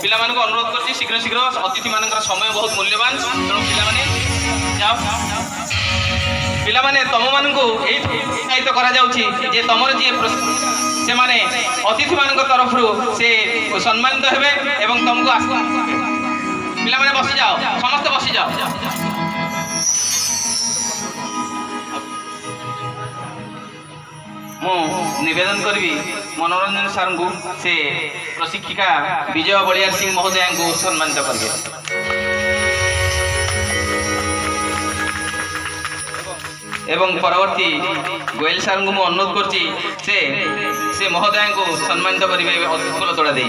ପିଲାମାନଙ୍କୁ ଅନୁରୋଧ କରୁଛି ଶୀଘ୍ର ଶୀଘ୍ର ଅତିଥିମାନଙ୍କର ସମୟ ବହୁତ ମୂଲ୍ୟବାନ, ତେଣୁ ପିଲାମାନେ ଯାଅ। ପିଲାମାନେ ତମମାନଙ୍କୁ ଏଇ ଉତ୍ସାହିତ କରାଯାଉଛି ଯେ ତମର ଯିଏ ସେମାନେ ଅତିଥିମାନଙ୍କ ତରଫରୁ ସେ ସମ୍ମାନିତ ହେବେ ଏବଂ ତମକୁ ପିଲାମାନେ ବସିଯାଅ, ସମସ୍ତେ ବସିଯାଅ। ମୁଁ ନିବେଦନ କରିବି ମନୋରଞ୍ଜନ ସାର୍ଙ୍କୁ ସେ ପ୍ରଶିକ୍ଷିକା ବିଜୟ ବଳିଆର ସିଂ ମହୋଦୟାଙ୍କୁ ସମ୍ମାନିତ କରିବେ। ଏବଂ ପରବର୍ତ୍ତୀ ଗୋଏଲ ସାର୍ଙ୍କୁ ମୁଁ ଅନୁରୋଧ କରୁଛି ସେ ମହୋଦୟାଙ୍କୁ ସମ୍ମାନିତ କରିବେ ଫୁଲ ତୋଡ଼ା ଦେଇ।